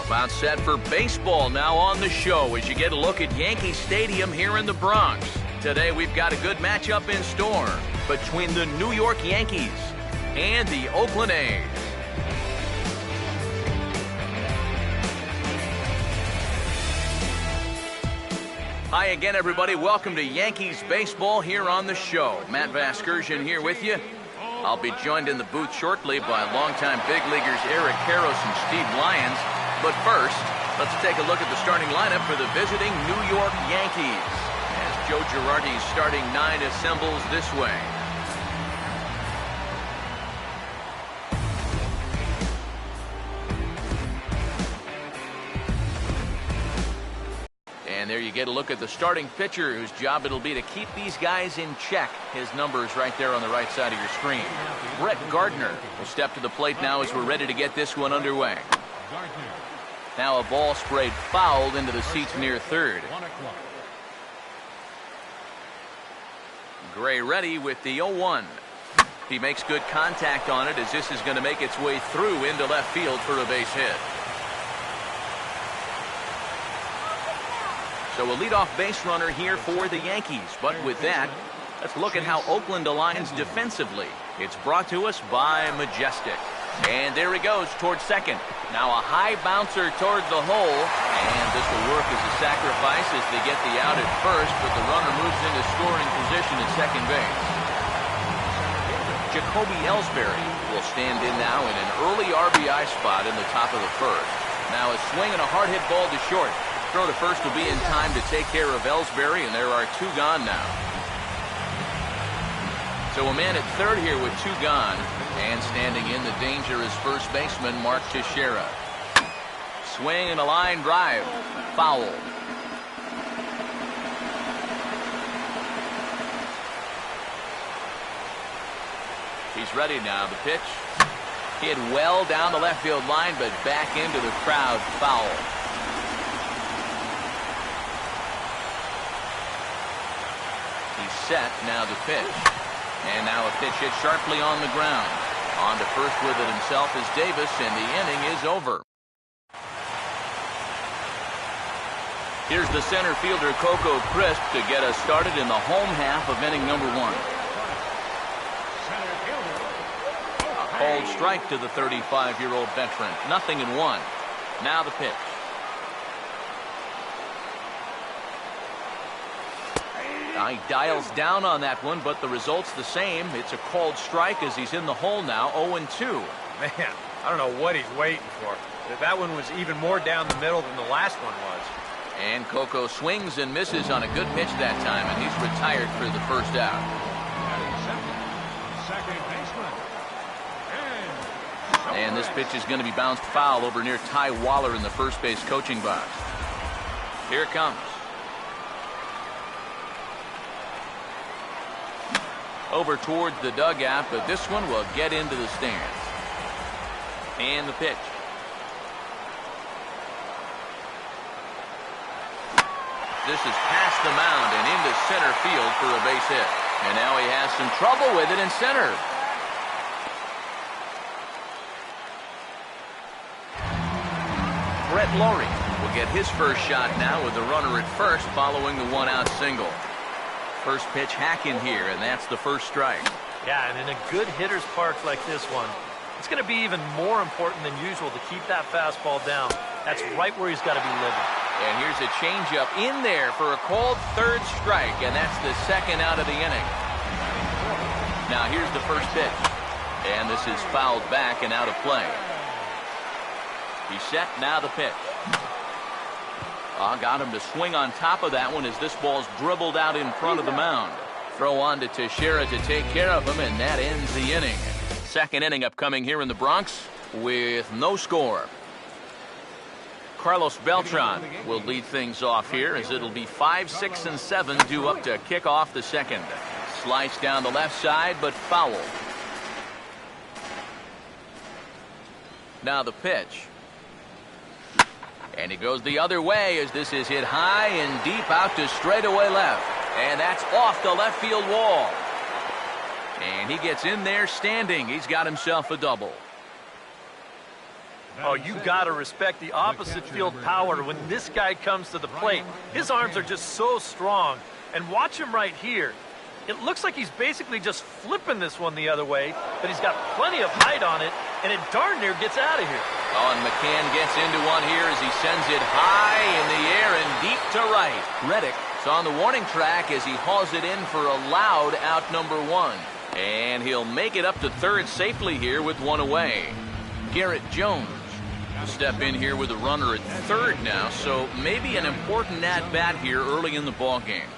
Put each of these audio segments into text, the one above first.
About set for baseball now on the show as you get a look at Yankee Stadium here in the Bronx. Today we've got a good matchup in store between the New York Yankees and the Oakland A's. Hi again, everybody. Welcome to Yankees baseball here on the show. Matt Vasgersian here with you. I'll be joined in the booth shortly by longtime big leaguers Eric Karros and Steve Lyons. But first, let's take a look at the starting lineup for the visiting New York Yankees as Joe Girardi's starting nine assembles this way. And there you get a look at the starting pitcher whose job it'll be to keep these guys in check. His number is right there on the right side of your screen. Brett Gardner will step to the plate now as we're ready to get this one underway. Now a ball sprayed fouled into the seats near third. Gray ready with the 0-1. He makes good contact on it as this is going to make its way through into left field for a base hit. So a leadoff base runner here for the Yankees. But with that, let's look at how Oakland aligns defensively. It's brought to us by Majestic. And there he goes towards second. Now a high bouncer towards the hole. And this will work as a sacrifice as they get the out at first, but the runner moves into scoring position at second base. Jacoby Ellsbury will stand in now in an early RBI spot in the top of the first. Now a swing and a hard hit ball to short. Throw to first will be in time to take care of Ellsbury, and there are two gone now. So a man at third here with two gone. And standing in the danger is first baseman Mark Teixeira. Swing and a line drive. Foul. He's ready now. The pitch. Hit well down the left field line, but back into the crowd. Foul. He's set. Now the pitch. And now a pitch hit sharply on the ground. On to first with it himself is Davis, and the inning is over. Here's the center fielder, Coco Crisp, to get us started in the home half of inning number one. A cold strike to the 35-year-old veteran. 0-1. Now the pitch. He dials down on that one, but the result's the same. It's a called strike as he's in the hole now, 0-2. Man, I don't know what he's waiting for. That one was even more down the middle than the last one was. And Coco swings and misses on a good pitch that time, and he's retired for the first out. Second baseman. And this pitch is going to be bounced foul over near Ty Waller in the first base coaching box. Here it comes. Over towards the dugout, but this one will get into the stands. And the pitch. This is past the mound and into center field for a base hit. And now he has some trouble with it in center. Brett Laurie will get his first shot now with the runner at first following the one-out single. First pitch hacking here, and that's the first strike. Yeah, and in a good hitter's park like this one, it's going to be even more important than usual to keep that fastball down. That's right where he's got to be living. And here's a changeup in there for a called third strike, and that's the second out of the inning. Now here's the first pitch, and this is fouled back and out of play. He's set, now the pitch. Got him to swing on top of that one as this ball's dribbled out in front of the mound. Throw on to Teixeira to take care of him, and that ends the inning. Second inning upcoming here in the Bronx with no score. Carlos Beltran will lead things off here as it'll be 5, 6, and 7 due up to kick off the second. Slice down the left side, but foul. Now the pitch. And he goes the other way as this is hit high and deep out to straightaway left. And that's off the left field wall. And he gets in there standing. He's got himself a double. Oh, you got to respect the opposite field power when this guy comes to the plate. His arms are just so strong. And watch him right here. It looks like he's basically just flipping this one the other way, but he's got plenty of height on it, and it darn near gets out of here. Oh, and McCann gets into one here as he sends it high in the air and deep to right. Reddick is on the warning track as he hauls it in for a loud out number 1. And he'll make it up to third safely here with one away. Garrett Jones will step in here with a runner at third now, so maybe an important at-bat here early in the ballgame.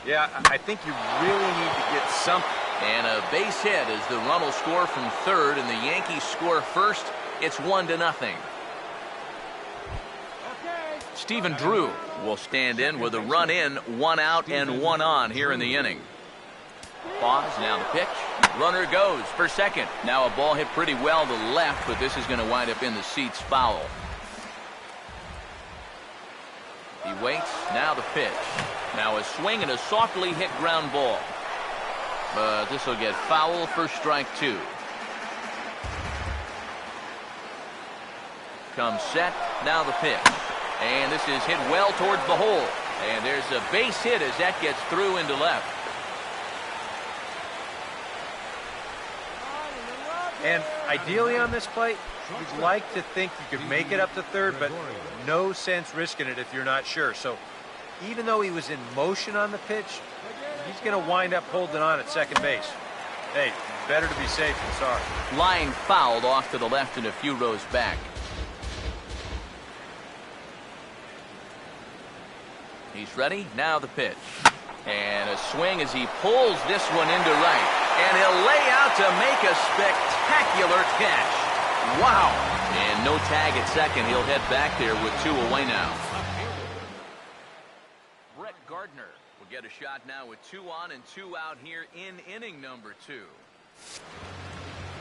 Yeah, I think you really need to get something. And a base hit as the run will score from third, and the Yankees score first. It's 1-0. Stephen Drew will stand in with a run in, 1 out, and 1 on here in the inning. Pause, now the pitch. Runner goes for second. Now a ball hit pretty well to left, but this is going to wind up in the seats foul. He waits, now the pitch. Now a swing and a softly hit ground ball. But this will get foul for strike 2. Comes set, now the pitch. And this is hit well towards the hole. And there's a base hit as that gets through into left. And ideally on this play, you'd like to think you could make it up to third, but no sense risking it if you're not sure. So even though he was in motion on the pitch, he's going to wind up holding on at second base. Hey, better to be safe than sorry. Line fouled off to the left and a few rows back. He's ready, now the pitch. And a swing as he pulls this one into right. And he'll lay out to make a spectacular catch. Wow. And no tag at second. He'll head back there with 2 away now. Brett Gardner will get a shot now with 2 on and 2 out here in inning number 2.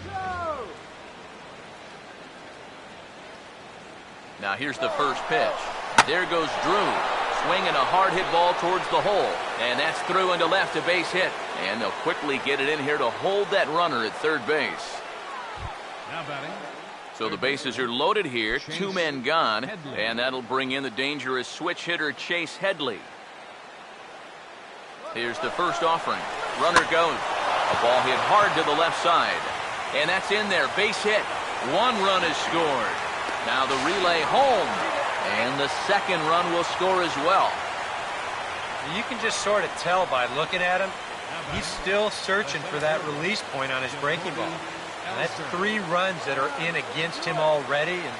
Go! Now here's the first pitch. There goes Drew. Swinging a hard hit ball towards the hole. And that's through into left, a base hit. And they'll quickly get it in here to hold that runner at third base. Now batting. So the bases are loaded here, 2 men gone, and that'll bring in the dangerous switch hitter Chase Headley. Here's the first offering. Runner goes. A ball hit hard to the left side. And that's in there, base hit. 1 run is scored. Now the relay home. And the second run will score as well. You can just sort of tell by looking at him. He's still searching for that release point on his breaking ball. And that's 3 runs that are in against him already, and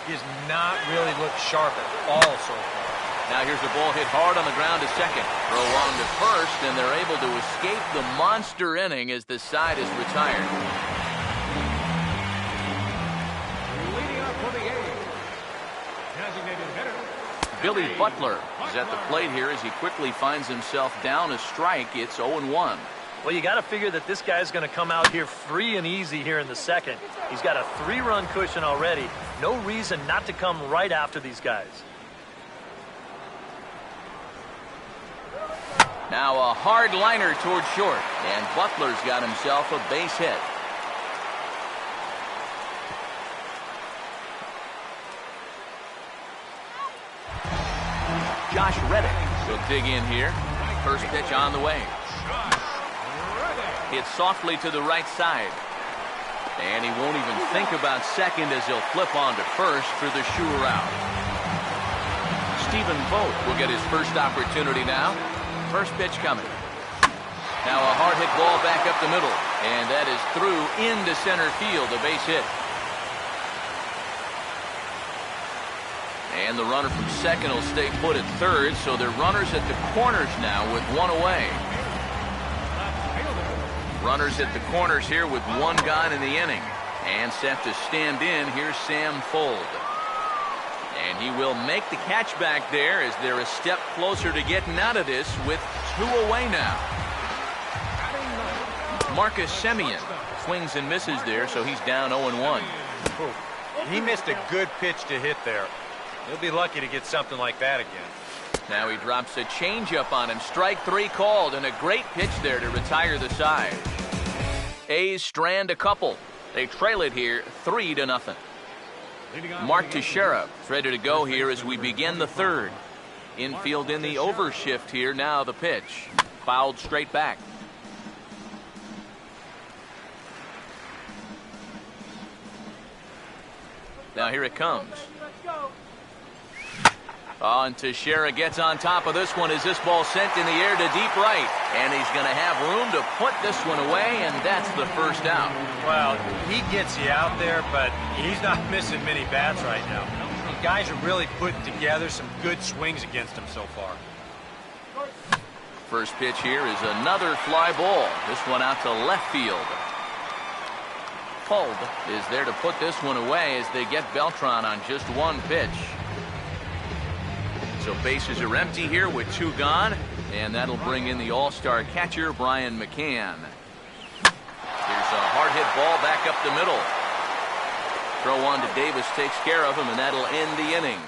he has not really looked sharp at all so far. Now here's a ball hit hard on the ground to second. Throw on to first, and they're able to escape the monster inning as the side is retired. Billy Butler is at the plate here as he quickly finds himself down a strike. It's 0-1. Well, you got to figure that this guy's going to come out here free and easy here in the second. He's got a 3-run cushion already. No reason not to come right after these guys. Now a hard liner toward short, and Butler's got himself a base hit. Josh Reddick will dig in here. First pitch on the way. Hits softly to the right side. And he won't even think about second as he'll flip on to first for the sure out. Stephen Vogt will get his first opportunity now. First pitch coming. Now a hard hit ball back up the middle. And that is through into center field, a base hit. And the runner from second will stay put at third, so they're runners at the corners now with one away. Runners at the corners here with one gone in the inning. And set to stand in, here's Sam Fuld. And he will make the catch back there as they're a step closer to getting out of this with two away now. Marcus Semien swings and misses there, so he's down 0-1. He missed a good pitch to hit there. He'll be lucky to get something like that again. Now he drops a changeup on him. Strike three called, and a great pitch there to retire the side. A's strand a couple. They trail it here 3-0. Mark Teixeira is ready to go here as we begin the third. Infield in the overshift here. Now the pitch. Fouled straight back. Now here it comes. Oh, and Teixeira gets on top of this one as this ball sent in the air to deep right. And he's going to have room to put this one away, and that's the first out. Well, he gets you out there, but he's not missing many bats right now. The guys are really putting together some good swings against him so far. First pitch here is another fly ball. This one out to left field. Fuld is there to put this one away as they get Beltran on just one pitch. So bases are empty here with two gone, and that'll bring in the all-star catcher, Brian McCann. Here's a hard hit ball back up the middle. Throw on to Davis takes care of him, and that'll end the inning.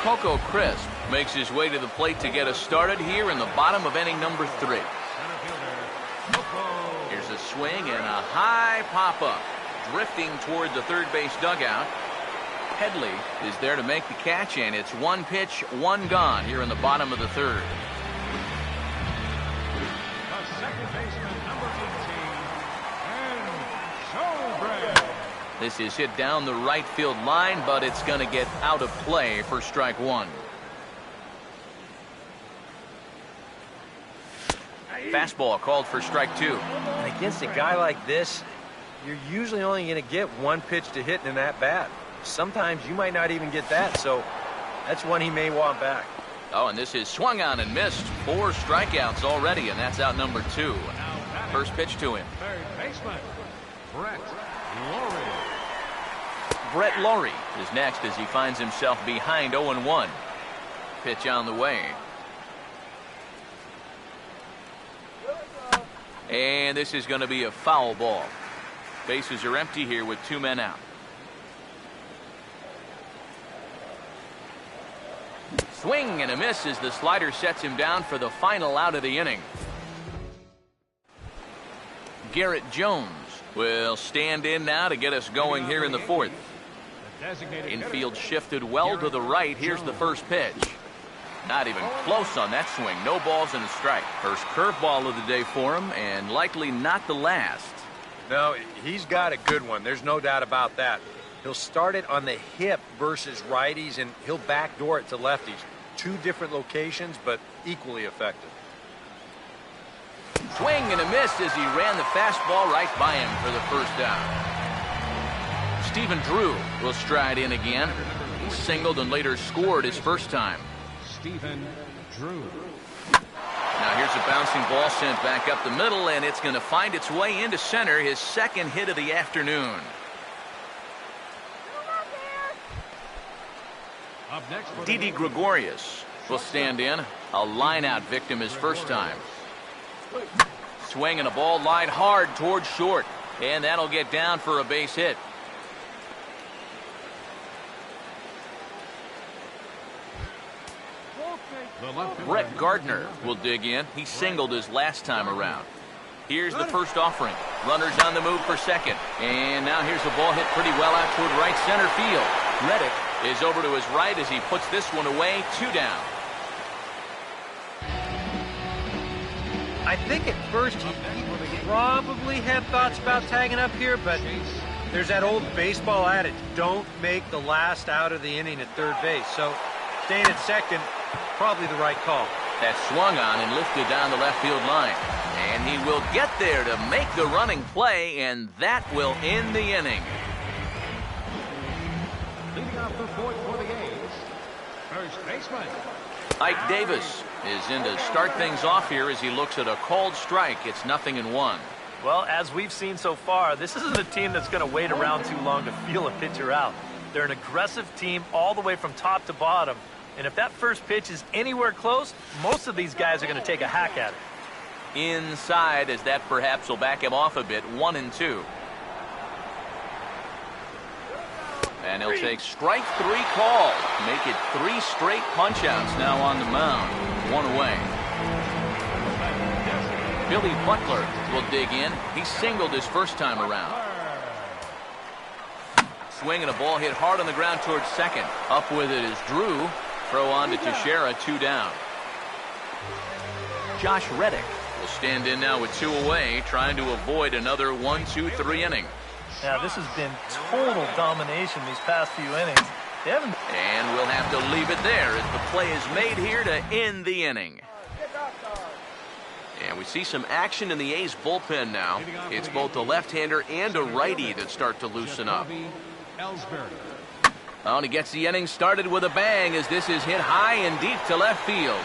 Coco Crisp makes his way to the plate to get us started here in the bottom of inning number 3. Here's a swing and a high pop-up, drifting toward the third base dugout. Headley is there to make the catch, and it's one pitch, one gone here in the bottom of the third. The second baseman, number 18, and Showbread. This is hit down the right field line, but it's going to get out of play for strike one. Fastball called for strike two. And against a guy like this, you're usually only going to get one pitch to hit in that bat. Sometimes you might not even get that, so that's one he may want back. Oh, and this is swung on and missed. 4 strikeouts already, and that's out number 2. First pitch to him. Third baseman, Brett Lawrie. Brett Lawrie is next as he finds himself behind 0-1. Pitch on the way. And this is going to be a foul ball. Bases are empty here with 2 men out. Swing and a miss as the slider sets him down for the final out of the inning. Garrett Jones will stand in now to get us going here in the fourth. Infield shifted well to the right. Here's the first pitch. Not even close on that swing. No balls and a strike. First curveball of the day for him, and likely not the last. No, he's got a good one. There's no doubt about that. He'll start it on the hip versus righties, and he'll backdoor it to lefties. 2 different locations, but equally effective. Swing and a miss as he ran the fastball right by him for the first down. Stephen Drew will stride in again. He singled and later scored his first time. Stephen Drew. Now here's a bouncing ball sent back up the middle, and it's going to find its way into center, his second hit of the afternoon. Up next for Didi Gregorius will stand in. A line-out victim his first time. Swing and a ball lined hard towards short, and that'll get down for a base hit. Brett Gardner will dig in. He singled his last time around. Here's the first offering. Runners on the move for second. And now here's a ball hit pretty well out toward right center field. Reddick is over to his right as he puts this one away. 2 down. I think at first he probably had thoughts about tagging up here, but there's that old baseball adage, don't make the last out of the inning at third base. So staying at second, probably the right call. That swung on and lifted down the left field line. And he will get there to make the running play, and that will end the inning. Leading off the fourth for the A's, first baseman. Ike Davis is in to start things off here as he looks at a called strike. It's 0-1. Well, as we've seen so far, this isn't a team that's going to wait around too long to feel a pitcher out. They're an aggressive team all the way from top to bottom. And if that first pitch is anywhere close, most of these guys are going to take a hack at it. Inside, as that perhaps will back him off a bit. 1-2. And he'll take strike 3 call. Make it 3 straight punch-outs now on the mound. 1 away. Billy Butler will dig in. He singled his first time around. Swing and a ball hit hard on the ground towards second. Up with it is Drew. Throw on to Teixeira. 2 down. Josh Reddick will stand in now with 2 away, trying to avoid another 1-2-3 inning. Now, this has been total domination these past few innings. They haven't... And we'll have to leave it there as the play is made here to end the inning. And we see some action in the A's bullpen now. It's both a left-hander and a righty that start to loosen up. And he gets the inning started with a bang as this is hit high and deep to left field.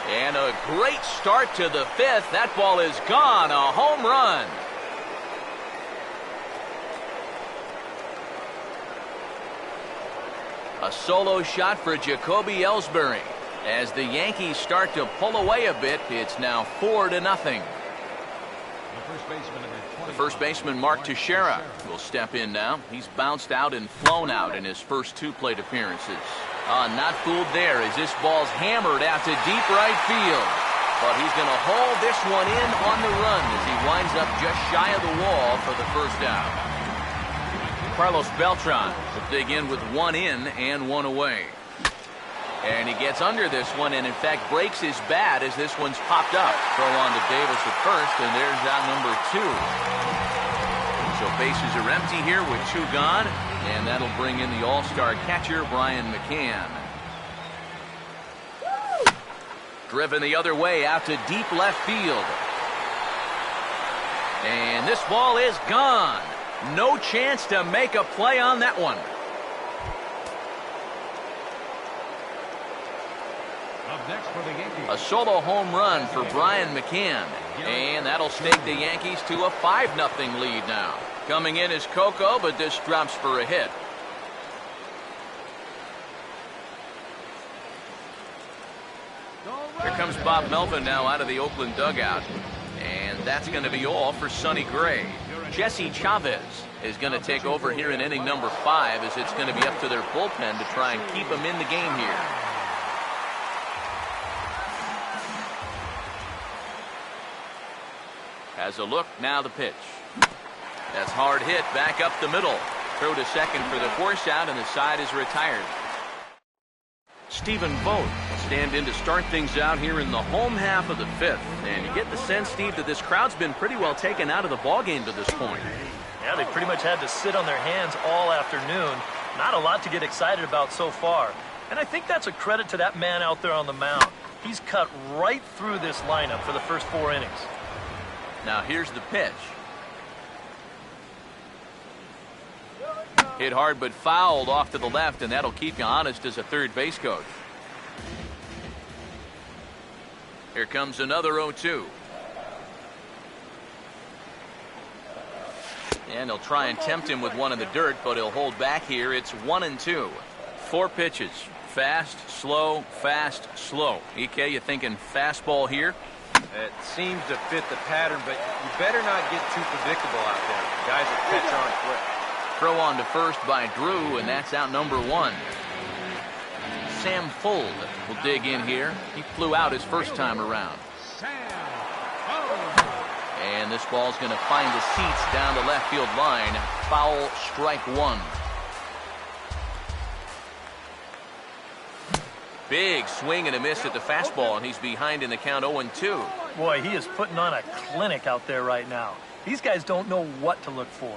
And a great start to the 5th. That ball is gone. A home run. A solo shot for Jacoby Ellsbury. As the Yankees start to pull away a bit, it's now 4-0. The first baseman, Mark Teixeira, will step in now. He's bounced out and flown out in his first 2 plate appearances. Not fooled there as this ball's hammered out to deep right field. But he's going to hold this one in on the run as he winds up just shy of the wall for the first out. Carlos Beltran will dig in with 1 in and 1 away. And he gets under this one and, in fact, breaks his bat as this one's popped up. Throw on to Davis at first, and there's out number 2. So bases are empty here with 2 gone, and that'll bring in the all-star catcher, Brian McCann. Driven the other way out to deep left field. And this ball is gone. No chance to make a play on that one. A solo home run for Brian McCann. And that'll stake the Yankees to a 5-0 lead now. Coming in is Coco, but this drops for a hit. Here comes Bob Melvin now out of the Oakland dugout. And that's going to be all for Sonny Gray. Jesse Chavez is going to take over here in inning number 5 as it's going to be up to their bullpen to try and keep them in the game here. Has a look, now the pitch. That's hard hit back up the middle. Throw to second for the force out, and the side is retired. Stephen Vogt will stand in to start things out here in the home half of the 5th. And you get the sense, Steve, that this crowd's been pretty well taken out of the ballgame to this point. Yeah, they pretty much had to sit on their hands all afternoon. Not a lot to get excited about so far. And I think that's a credit to that man out there on the mound. He's cut right through this lineup for the first 4 innings. Now here's the pitch. Hit hard but fouled off to the left, and that'll keep you honest as a third base coach. Here comes another 0-2. And they'll try and tempt him with one in the dirt, but he'll hold back here. It's 1-2. 4 pitches. Fast, slow, fast, slow. EK, you thinking fastball here? It seems to fit the pattern, but you better not get too predictable out there. Guys will catch on quick. Throw on to first by Drew, and that's out number 1. Sam Fuld will dig in here. He flew out his first time around. And this ball's going to find the seats down the left field line. Foul, strike 1. Big swing and a miss at the fastball, and he's behind in the count 0-2. Boy, he is putting on a clinic out there right now. These guys don't know what to look for.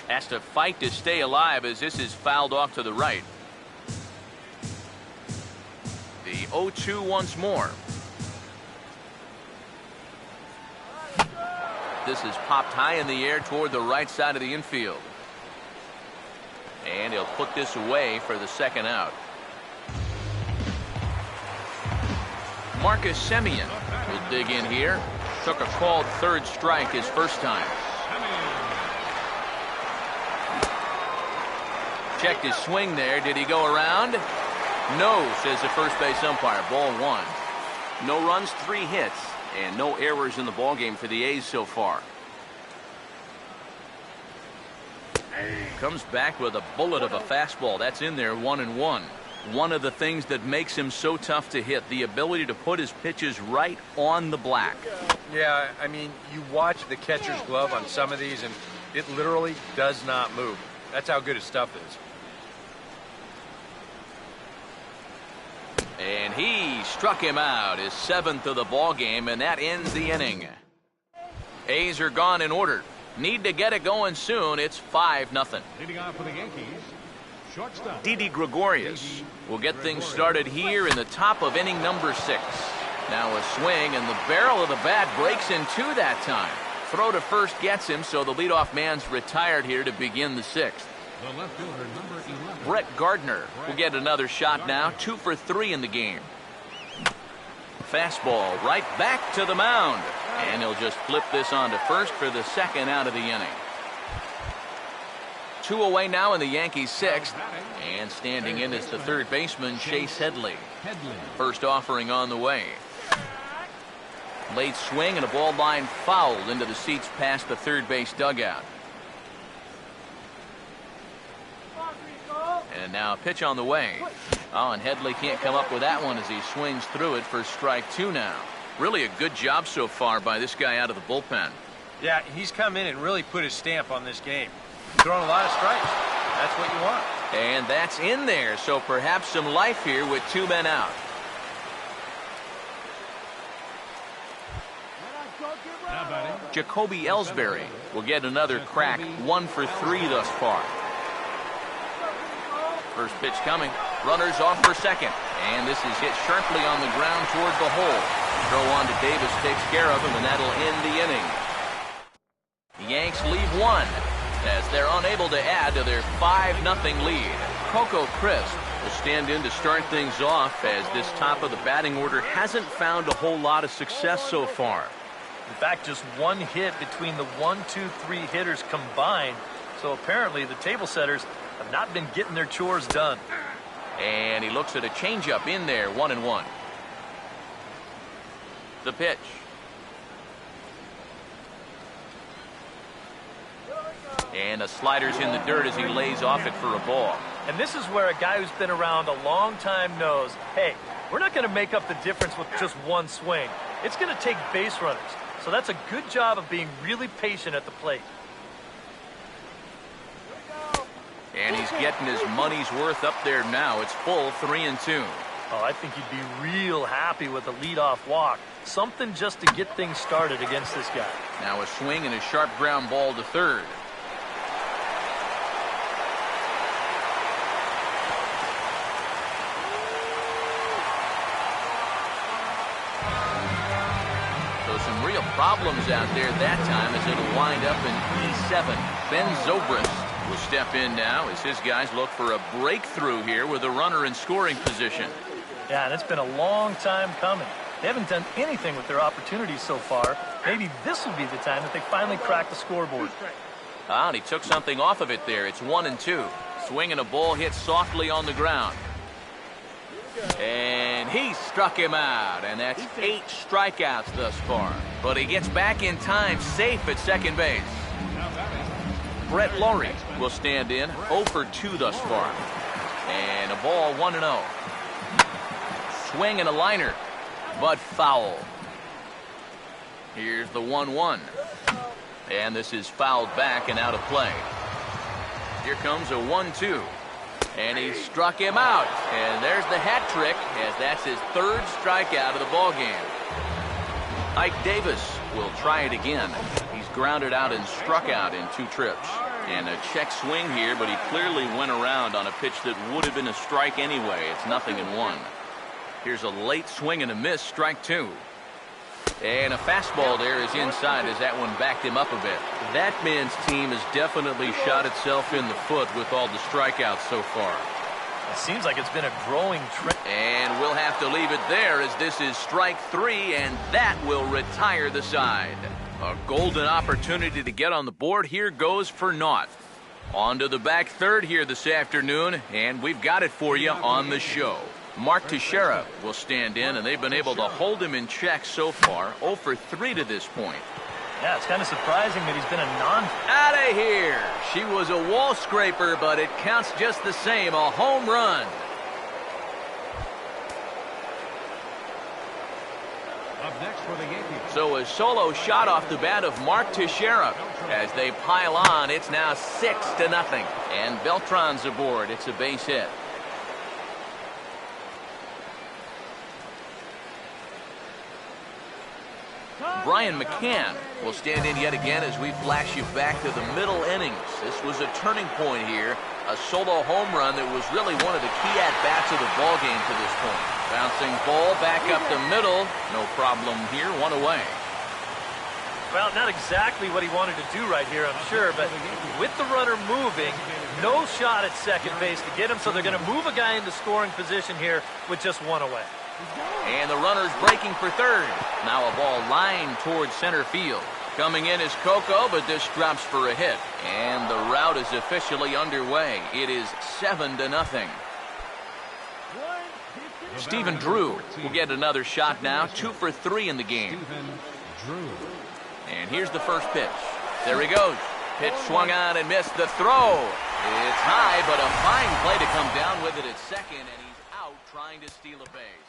Has to fight to stay alive as this is fouled off to the right. The 0-2 once more. This is popped high in the air toward the right side of the infield. And he'll put this away for the second out. Marcus Semien will dig in here. Took a called third strike his first time. Checked his swing there. Did he go around? No, says the first base umpire. Ball 1. No runs, 3 hits, and no errors in the ballgame for the A's so far. Comes back with a bullet of a fastball. That's in there, 1-1. One of the things that makes him so tough to hit, the ability to put his pitches right on the black. Yeah, I mean, you watch the catcher's glove on some of these, and it literally does not move. That's how good his stuff is. And he struck him out, his 7th of the ball game, and that ends the inning. A's are gone in order. Need to get it going soon. It's 5-0. Leading off for the Yankees, shortstop Didi Gregorius will get things started here in the top of inning number 6. Now a swing, and the barrel of the bat breaks in 2 that time. Throw to first gets him, so the leadoff man's retired here to begin the 6th. the left fielder, number 11. Brett Gardner will get another shot now, 2 for 3 in the game. Fastball right back to the mound. And he'll just flip this on to first for the second out of the inning. 2 away now in the Yankees' 6th. And standing in is the third baseman, Chase Headley. First offering on the way. Late swing and a ball line fouled into the seats past the third base dugout. And now a pitch on the way. Oh, and Headley can't come up with that one as he swings through it for strike 2 now. Really a good job so far by this guy out of the bullpen. Yeah, he's come in and really put his stamp on this game. Throwing a lot of strikes. That's what you want. And that's in there, so perhaps some life here with 2 men out. Now batting, Jacoby Ellsbury will get another crack, 1 for 3 thus far. First pitch coming. Runners off for second. And this is hit sharply on the ground toward the hole. Throw on to Davis takes care of him, and that'll end the inning. The Yanks leave 1 as they're unable to add to their 5-0 lead. Coco Crisp will stand in to start things off as this top of the batting order hasn't found a whole lot of success so far. In fact, just 1 hit between the 1, 2, 3 hitters combined. So apparently the table setters have not been getting their chores done. And he looks at a changeup in there, 1-1. The pitch. And the slider's in the dirt as he lays off it for a ball. And this is where a guy who's been around a long time knows, hey, we're not going to make up the difference with just 1 swing. It's going to take base runners. So that's a good job of being really patient at the plate. And he's getting his money's worth up there now. It's full, 3-2. Oh, I think he'd be real happy with a leadoff walk. Something just to get things started against this guy. Now a swing and a sharp ground ball to third. So some real problems out there that time as it'll wind up in E7. Ben Zobrist will step in now as his guys look for a breakthrough here with a runner in scoring position. Yeah, and it's been a long time coming. They haven't done anything with their opportunities so far. Maybe this will be the time that they finally crack the scoreboard. Ah, and he took something off of it there. It's 1-2. Swing and a ball hit softly on the ground. And he struck him out, and that's 8 strikeouts thus far. But he gets back in time, safe at second base. Brett Laurie will stand in, 0 for 2 thus far. And a ball, 1-0. Swing and a liner, but foul. Here's the 1-1. And this is fouled back and out of play. Here comes a 1-2. And he struck him out. And there's the hat trick, as that's his third strikeout of the ballgame. Ike Davis will try it again. He's grounded out and struck out in 2 trips. And a check swing here, but he clearly went around on a pitch that would have been a strike anyway. It's 0-1. Here's a late swing and a miss, strike 2. And a fastball there is inside as that one backed him up a bit. That man's team has definitely shot itself in the foot with all the strikeouts so far. It seems like it's been a growing trend. And we'll have to leave it there as this is strike 3, and that will retire the side. A golden opportunity to get on the board here goes for naught. On to the back third here this afternoon, and we've got it for you on the show. Mark Teixeira will stand in, and they've been able to hold him in check so far. 0 for 3 to this point. Yeah, it's kind of surprising that he's been a Out of here! She was a wall scraper, but it counts just the same. A home run. Up next for the Yankees. So a solo shot off the bat of Mark Teixeira. As they pile on, it's now 6-0. And Beltran's aboard. It's a base hit. Brian McCann will stand in yet again as we flash you back to the middle innings. This was a turning point here. A solo home run that was really one of the key at-bats of the ballgame to this point. Bouncing ball back up the middle. No problem here. 1 away. Well, not exactly what he wanted to do right here, I'm sure, but with the runner moving, no shot at second base to get him, so they're going to move a guy into scoring position here with just 1 away. And the runner's breaking for third. Now a ball lined towards center field. Coming in is Coco, but this drops for a hit. And the route is officially underway. It is 7-0. Stephen Drew will get another shot now. 2 for 3 in the game. And here's the first pitch. There he goes. Pitch swung on and missed the throw. It's high, but a fine play to come down with it at second, and he's out trying to steal a base.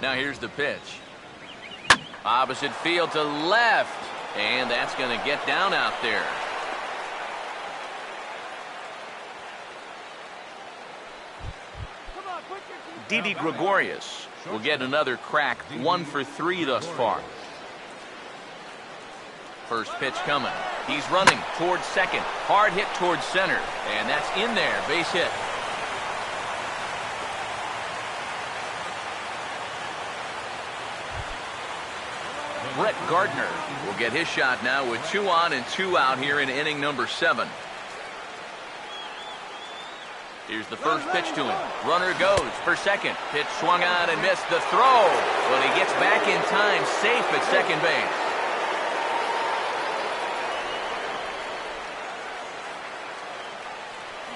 Now here's the pitch. Opposite field to left. And that's going to get down out there. Didi Gregorius will get another crack. 1 for 3 thus far. First pitch coming. He's running towards second. Hard hit towards center. And that's in there. Base hit. Brett Gardner will get his shot now with 2 on and 2 out here in inning number 7. Here's the first pitch to him. Runner goes for second. Pitch swung on and missed the throw. But he gets back in time, safe at second base.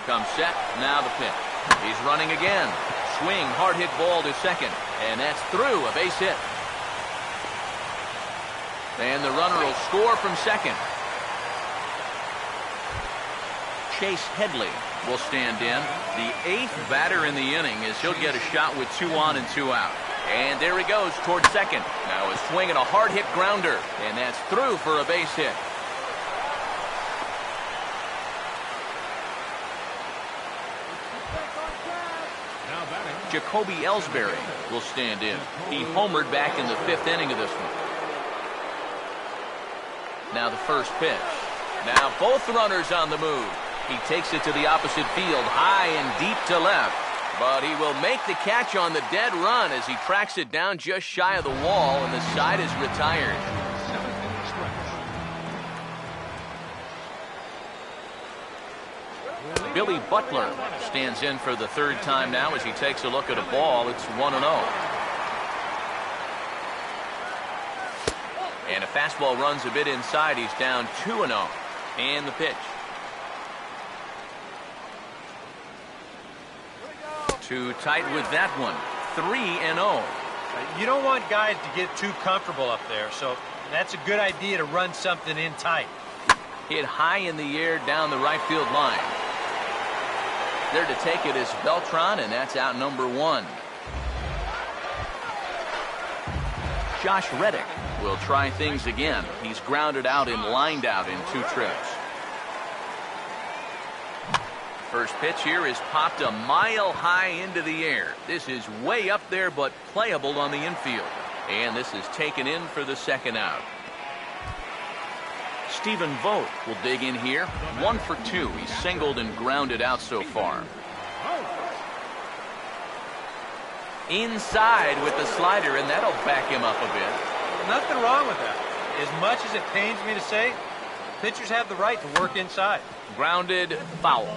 Comes set, now the pitch. He's running again. Swing, hard hit ball to second. And that's through, a base hit. And the runner will score from second. Chase Headley will stand in. The 8th batter in the inning as he'll get a shot with 2 on and 2 out. And there he goes towards second. Now a swing and a hard hit grounder. And that's through for a base hit. Jacoby Ellsbury will stand in. He homered back in the 5th inning of this one. Now the first pitch. Now both runners on the move. He takes it to the opposite field, high and deep to left. But he will make the catch on the dead run as he tracks it down just shy of the wall, and the side is retired. Billy Butler stands in for the 3rd time now as he takes a look at a ball. It's 1-0. And a fastball runs a bit inside. He's down 2-0. And the pitch. Too tight with that one. 3-0. You don't want guys to get too comfortable up there, so that's a good idea to run something in tight. Hit high in the air down the right field line. There to take it is Beltran, and that's out number 1. Josh Reddick will try things again. He's grounded out and lined out in 2 trips. First pitch here is popped a mile high into the air. This is way up there, but playable on the infield. And this is taken in for the second out. Stephen Vogt will dig in here. 1 for 2. He's singled and grounded out so far. Inside with the slider, and that'll back him up a bit. Nothing wrong with that. As much as it pains me to say, pitchers have the right to work inside. Grounded, foul.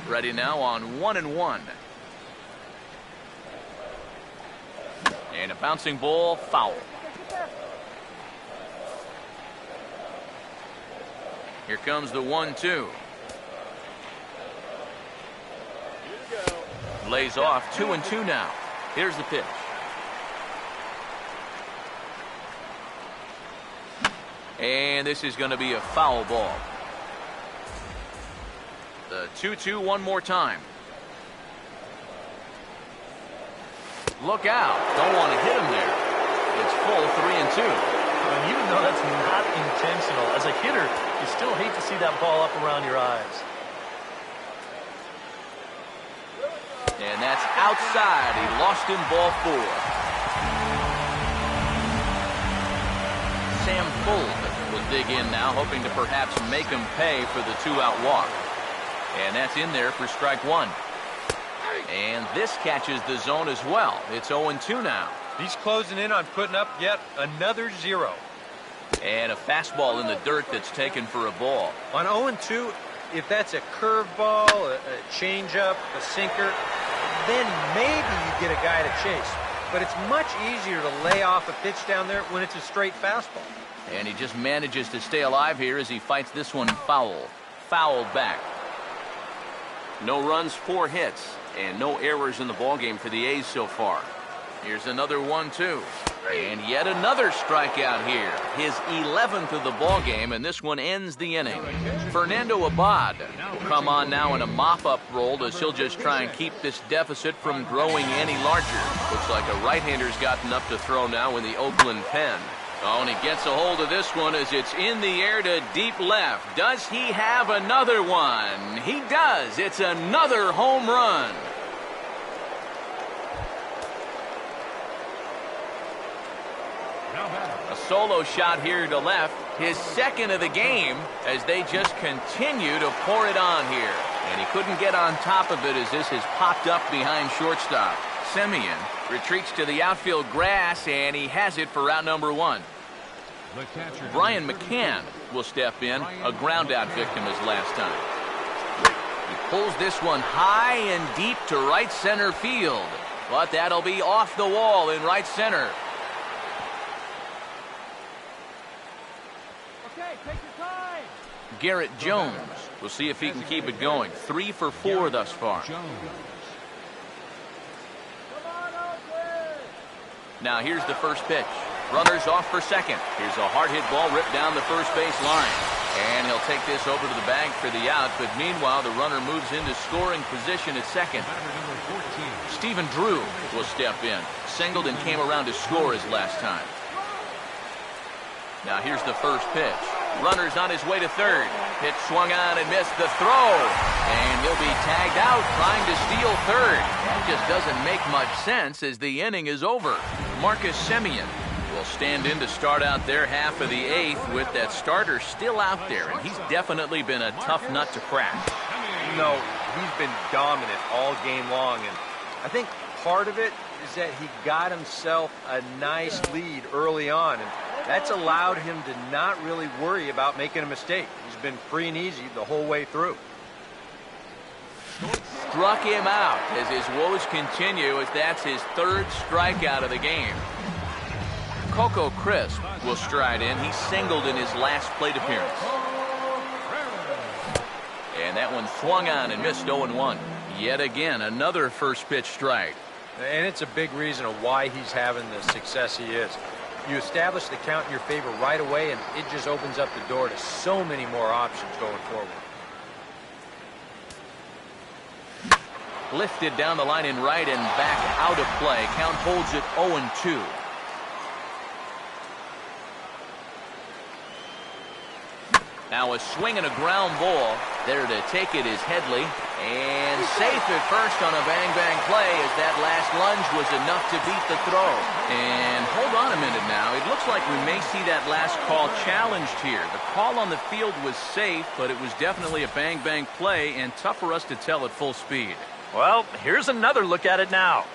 Ready now on 1-1. And a bouncing ball, foul. Here comes the 1-2. Lays off. 2-2 now. Here's the pitch. And this is going to be a foul ball. The 2-2 one more time. Look out. Don't want to hit him there. It's full 3-2. And even though that's not intentional, as a hitter, you still hate to see that ball up around your eyes. And that's outside. He lost him, ball 4. Sam Fuld will dig in now, hoping to perhaps make him pay for the 2-out walk. And that's in there for strike 1. And this catches the zone as well. It's 0-2 now. He's closing in on putting up yet another 0. And a fastball in the dirt that's taken for a ball. On 0-2, if that's a curveball, a changeup, a sinker, then maybe you get a guy to chase. But it's much easier to lay off a pitch down there when it's a straight fastball. And he just manages to stay alive here as he fights this one foul. Fouled back. No runs, 4 hits, and no errors in the ballgame for the A's so far. Here's another 1-2. And yet another strikeout here. His 11th of the ballgame, and this one ends the inning. Fernando Abad will come on now in a mop-up role as he'll just try and keep this deficit from growing any larger. Looks like a right-hander's gotten up to throw now in the Oakland pen. Oh, and he gets a hold of this one as it's in the air to deep left. Does he have another one? He does. It's another home run. A solo shot here to left. His second of the game as they just continue to pour it on here. And he couldn't get on top of it as this has popped up behind shortstop. Semien retreats to the outfield grass, and he has it for out number 1. Brian McCann will step in, a ground out victim as last time. He pulls this one high and deep to right center field, but that'll be off the wall in right center. Okay, take your time. Garrett Jones, we'll see if he can keep it going. 3 for 4 thus far. Now here's the first pitch. Runners off for second. Here's a hard hit ball ripped down the first base line. And he'll take this over to the bag for the out, but meanwhile the runner moves into scoring position at second. Stephen Drew will step in. Singled and came around to score his last time. Now here's the first pitch. Runner's on his way to third. Pitch swung on and missed the throw. And he'll be tagged out trying to steal third. That just doesn't make much sense as the inning is over. Marcus Semien will stand in to start out their half of the 8th with that starter still out there. And he's definitely been a tough nut to crack. No, he's been dominant all game long. And I think part of it is that he got himself a nice lead early on. And that's allowed him to not really worry about making a mistake. He's been free and easy the whole way through. Struck him out as his woes continue as that's his 3rd strikeout of the game. Coco Crisp will stride in. He singled in his last plate appearance. And that one swung on and missed 0-1. Yet again, another first pitch strike. And it's a big reason of why he's having the success he is. You establish the count in your favor right away, and it just opens up the door to so many more options going forward. Lifted down the line in right and back out of play. Count holds it 0-2. Now a swing and a ground ball. There to take it is Headley. And safe at first on a bang-bang play as that last lunge was enough to beat the throw. And hold on a minute now. It looks like we may see that last call challenged here. The call on the field was safe, but it was definitely a bang-bang play and tough for us to tell at full speed. Well, here's another look at it now.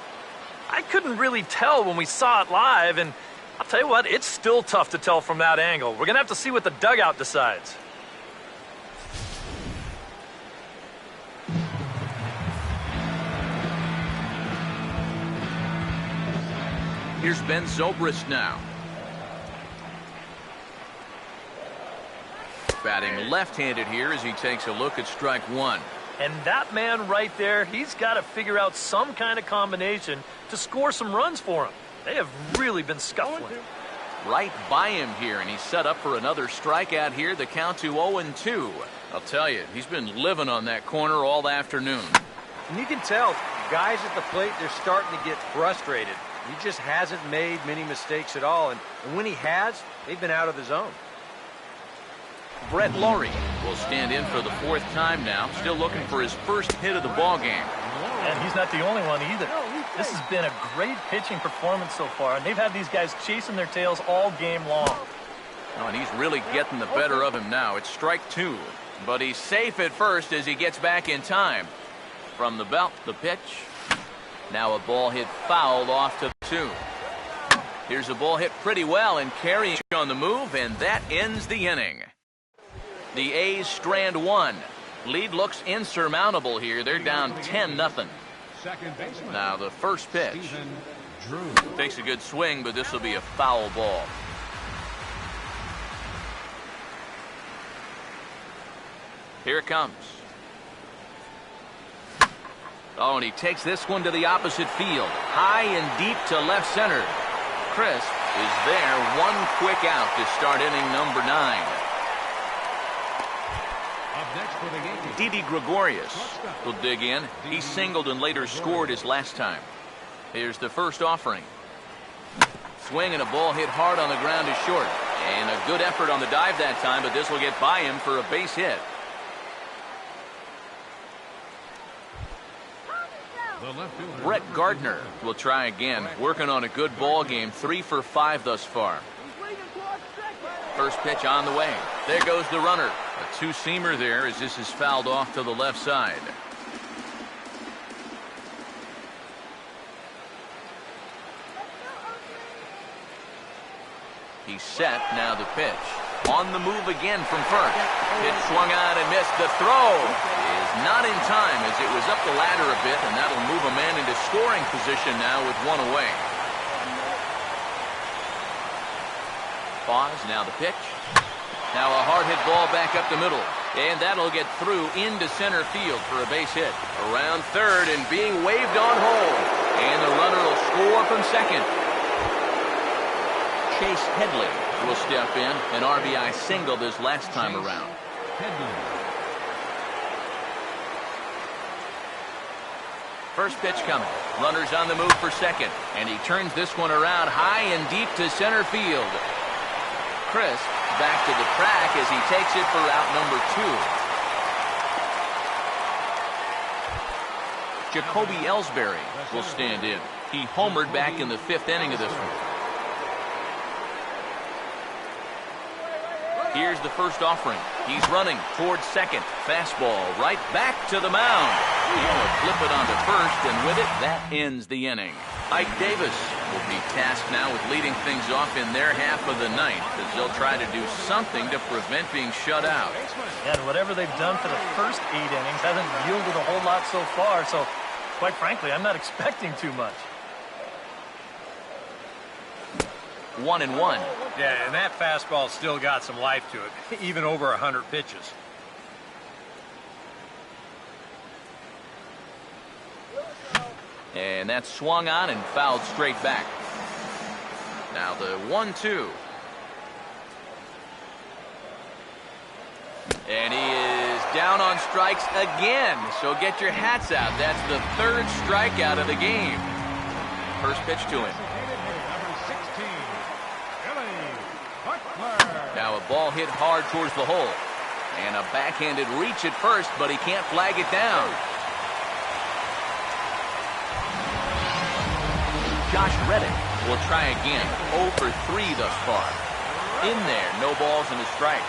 I couldn't really tell when we saw it live, and I'll tell you what, it's still tough to tell from that angle. We're going to have to see what the dugout decides. Here's Ben Zobrist now. Batting left-handed here as he takes a look at strike one. And that man right there, he's got to figure out some kind of combination to score some runs for him. They have really been scuffling. Right by him here, and he's set up for another strikeout here. The count to 0-2. I'll tell you, he's been living on that corner all afternoon. And you can tell, guys at the plate, they're starting to get frustrated. He just hasn't made many mistakes at all, and when he has, they've been out of the zone. Brett Laurie will stand in for the fourth time now, still looking for his first hit of the ball game. And he's not the only one either. This has been a great pitching performance so far, and they've had these guys chasing their tails all game long. Oh, and he's really getting the better of him now. It's strike two, but he's safe at first as he gets back in time. From the belt, the pitch. Now a ball hit foul off to two. Here's a ball hit pretty well and carrying on the move, and that ends the inning. The A's strand one. Lead looks insurmountable here. They're down 10-0. Now the first pitch. Takes a good swing, but this will be a foul ball. Here it comes. Oh, and he takes this one to the opposite field. High and deep to left center. Crisp is there. One quick out to start inning number 9. Didi Gregorius will dig in. He singled and later scored his last time. Here's the first offering. Swing and a ball hit hard on the ground is short. And a good effort on the dive that time, but this will get by him for a base hit. Brett Gardner will try again, working on a good ball game, 3 for 5 thus far. First pitch on the way. There goes the runner. A two-seamer there as this is fouled off to the left side. He's set. Now the pitch. On the move again from first. It swung on and missed. The throw is not in time as it was up the ladder a bit, and that'll move a man into scoring position now with one away. Pause. Now the pitch. Now a hard hit ball back up the middle, and that'll get through into center field for a base hit. Around third and being waved on home, and the runner will score from second. Chase Headley will step in, an RBI single this last time around. First pitch coming. Runners on the move for second, and he turns this one around high and deep to center field. Crisp back to the track as he takes it for out number 2. Jacoby Ellsbury will stand in. He homered back in the 5th inning of this one. Here's the first offering. He's running towards second. Fastball right back to the mound. He'll flip it onto first, and with it, that ends the inning. Ike Davis will be tasked now with leading things off in their half of the ninth as they'll try to do something to prevent being shut out. And whatever they've done for the first 8 innings hasn't yielded a whole lot so far, so quite frankly, I'm not expecting too much. 1-1. Yeah, and that fastball still got some life to it, even over 100 pitches. And that's swung on and fouled straight back. Now the 1-2. And he is down on strikes again. So get your hats out. That's the third strikeout of the game. First pitch to him. Now a ball hit hard towards the hole. And a backhanded reach at first, but he can't flag it down. Josh Reddick will try again. 0 for 3 thus far. In there, no balls and a strike.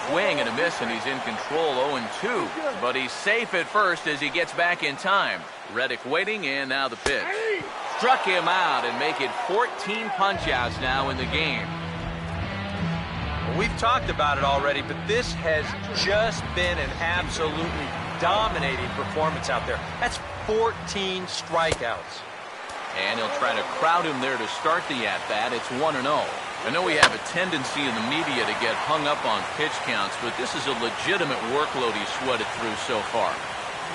Swing and a miss, and he's in control. 0-2. But he's safe at first as he gets back in time. Reddick waiting, and now the pitch. Struck him out and make it 14 punch-outs now in the game. Well, we've talked about it already, but this has just been an absolutely dominating performance out there. That's 14 strikeouts. And he'll try to crowd him there to start the at-bat. It's 1-0. I know we have a tendency in the media to get hung up on pitch counts, but this is a legitimate workload he's sweated through so far.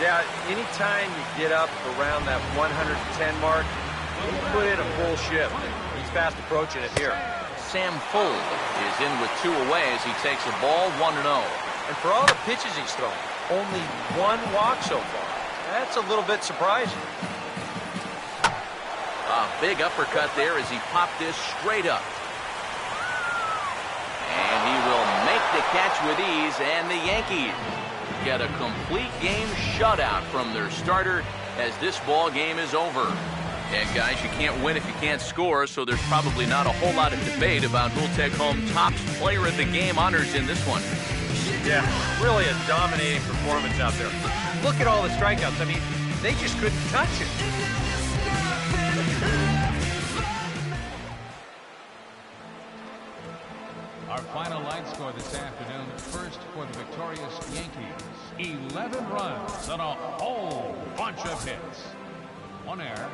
Yeah, anytime you get up around that 110 mark, you put in a full shift. He's fast approaching it here. Sam Fuld is in with 2 away as he takes a ball. 1-0. And for all the pitches he's thrown, only 1 walk so far. That's a little bit surprising. A big uppercut there as he popped this straight up. And he will make the catch with ease, and the Yankees get a complete game shutout from their starter as this ball game is over. And guys, you can't win if you can't score, so there's probably not a whole lot of debate about who'll take home top player of the game honors in this one. Yeah, really a dominating performance out there. Look at all the strikeouts. I mean, they just couldn't touch it. Our final line score this afternoon, first for the victorious Yankees. 11 runs on a whole bunch of hits. 1 error,